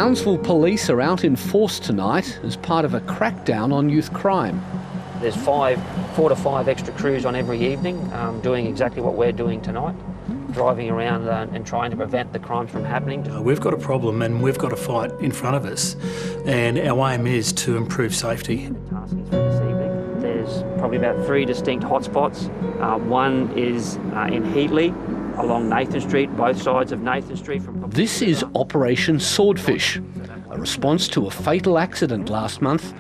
Townsville police are out in force tonight as part of a crackdown on youth crime. There's 4 to 5 extra crews on every evening doing exactly what we're doing tonight, driving around and trying to prevent the crimes from happening. We've got a problem and we've got a fight in front of us, and our aim is to improve safety. There's probably about 3 distinct hotspots. One is in Heatley, along Nathan Street, both sides of Nathan Street. This is Operation Swordfish, a response to a fatal accident last month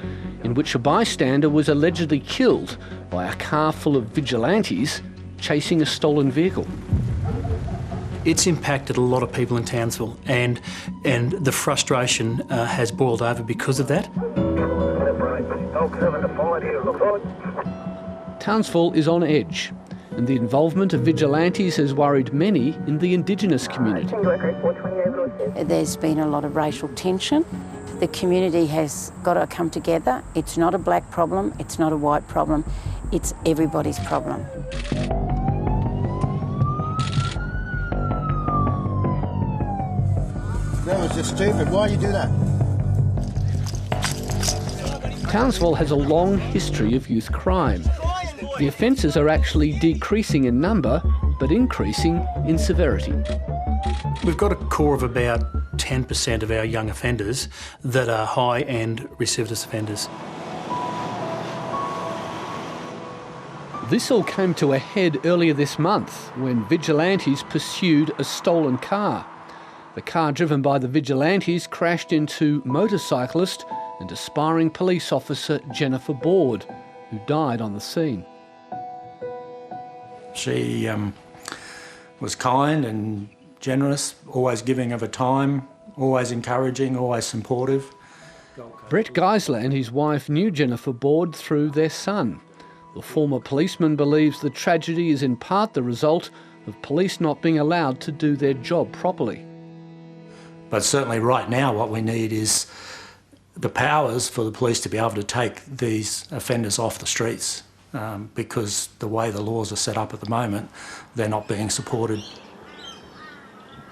in which a bystander was allegedly killed by a car full of vigilantes chasing a stolen vehicle. It's impacted a lot of people in Townsville, and the frustration has boiled over because of that. Townsville is on edge, and the involvement of vigilantes has worried many in the Indigenous community. There's been a lot of racial tension. The community has got to come together. It's not a black problem, it's not a white problem, it's everybody's problem. That was just stupid. Why do you do that? Townsville has a long history of youth crime. The offences are actually decreasing in number, but increasing in severity. We've got a core of about 10% of our young offenders that are high-end recidivist offenders. This all came to a head earlier this month when vigilantes pursued a stolen car. The car driven by the vigilantes crashed into motorcyclist and aspiring police officer Jennifer Board, who died on the scene. She was kind and generous, always giving of her time, always encouraging, always supportive. Brett Geisler and his wife knew Jennifer Board through their son. The former policeman believes the tragedy is in part the result of police not being allowed to do their job properly. But certainly right now what we need is the powers for the police to be able to take these offenders off the streets, because the way the laws are set up at the moment, they're not being supported.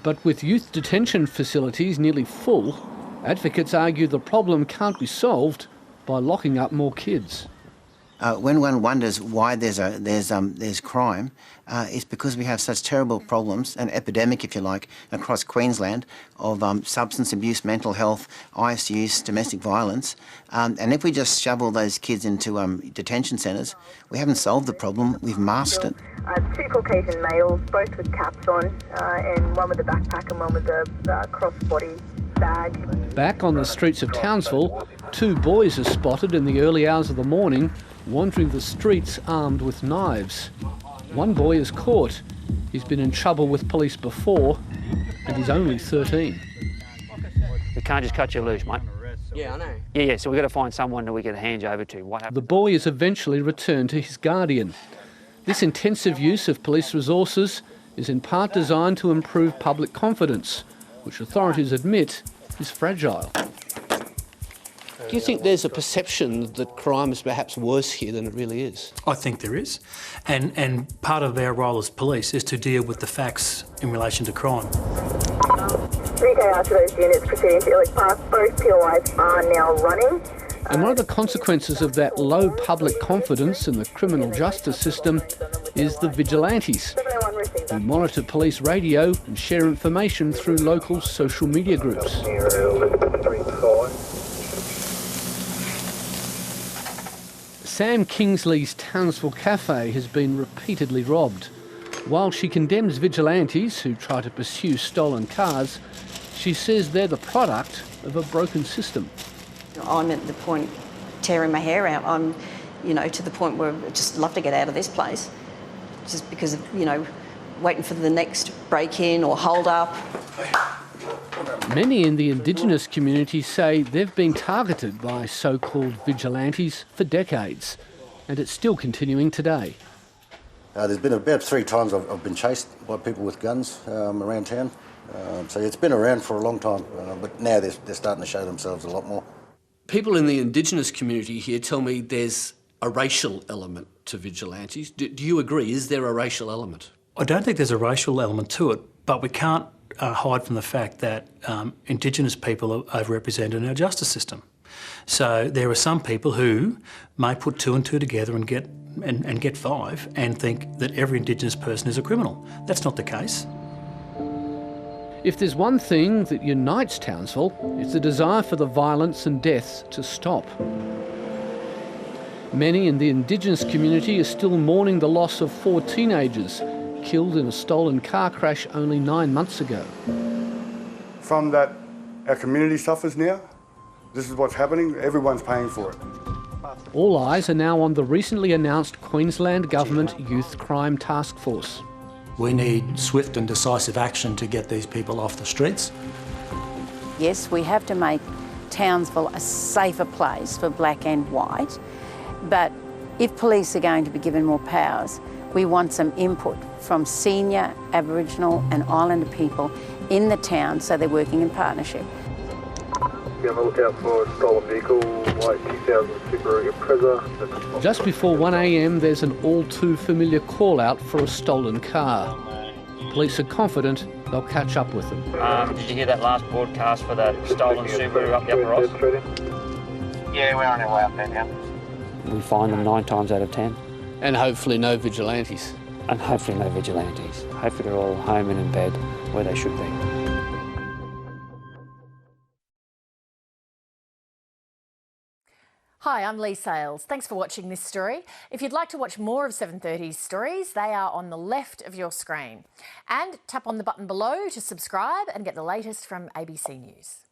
But with youth detention facilities nearly full, advocates argue the problem can't be solved by locking up more kids. When one wonders why there's crime, it's because we have such terrible problems, an epidemic, if you like, across Queensland of substance abuse, mental health, ISUs, domestic violence. And if we just shovel those kids into detention centres, we haven't solved the problem, we've masked it. 2 Caucasian males, both with caps on, and one with a backpack and one with a cross-body bag. Back on the streets of Townsville, 2 boys are spotted in the early hours of the morning wandering the streets armed with knives. One boy is caught. He's been in trouble with police before, and he's only 13. We can't just cut you loose, mate. Yeah, I know. Yeah, so we've got to find someone that we can hand you over to. What happened? The boy is eventually returned to his guardian. This intensive use of police resources is in part designed to improve public confidence, which authorities admit is fragile. Do you think there's a perception that crime is perhaps worse here than it really is? I think there is. And part of our role as police is to deal with the facts in relation to crime. 3K after those units proceeding to Illick Park, both POIs are now running. And one of the consequences of that low public confidence in the criminal justice system is the vigilantes, who monitor police radio and share information through local social media groups. Sam Kingsley's Townsville Cafe has been repeatedly robbed. While she condemns vigilantes who try to pursue stolen cars, she says they're the product of a broken system. I'm at the point tearing my hair out. I'm, to the point where I just love to get out of this place, just because of, waiting for the next break-in or hold-up. Many in the Indigenous community say they've been targeted by so-called vigilantes for decades, and it's still continuing today. There's been about 3 times I've been chased by people with guns around town. So it's been around for a long time, but now they're starting to show themselves a lot more. People in the Indigenous community here tell me there's a racial element to vigilantes. Do you agree? Is there a racial element? I don't think there's a racial element to it, but we can't hide from the fact that Indigenous people are overrepresented in our justice system. So there are some people who may put two and two together and get five and think that every Indigenous person is a criminal. That's not the case. If there's one thing that unites Townsville, it's the desire for the violence and deaths to stop. Many in the Indigenous community are still mourning the loss of 4 teenagers killed in a stolen car crash only 9 months ago. From that, our community suffers now. This is what's happening. Everyone's paying for it. All eyes are now on the recently announced Queensland Government Youth Crime Task Force. We need swift and decisive action to get these people off the streets. Yes, we have to make Townsville a safer place for black and white, but if police are going to be given more powers, we want some input from senior Aboriginal and Islander people in the town so they're working in partnership. Be on the lookout for a stolen vehicle, white 2000 Subaru Impreza. Just before 1 a.m, there's an all too familiar call out for a stolen car. Police are confident they'll catch up with them. Did you hear that last broadcast for that stolen Subaru up the Upper Ross? Yeah, we're on our way up there now. We find them 9 times out of 10. And hopefully no vigilantes. And hopefully no vigilantes. Hopefully they're all home and in bed where they should be. Hi, I'm Lee Sales. Thanks for watching this story. If you'd like to watch more of 730's stories, they are on the left of your screen. And tap on the button below to subscribe and get the latest from ABC News.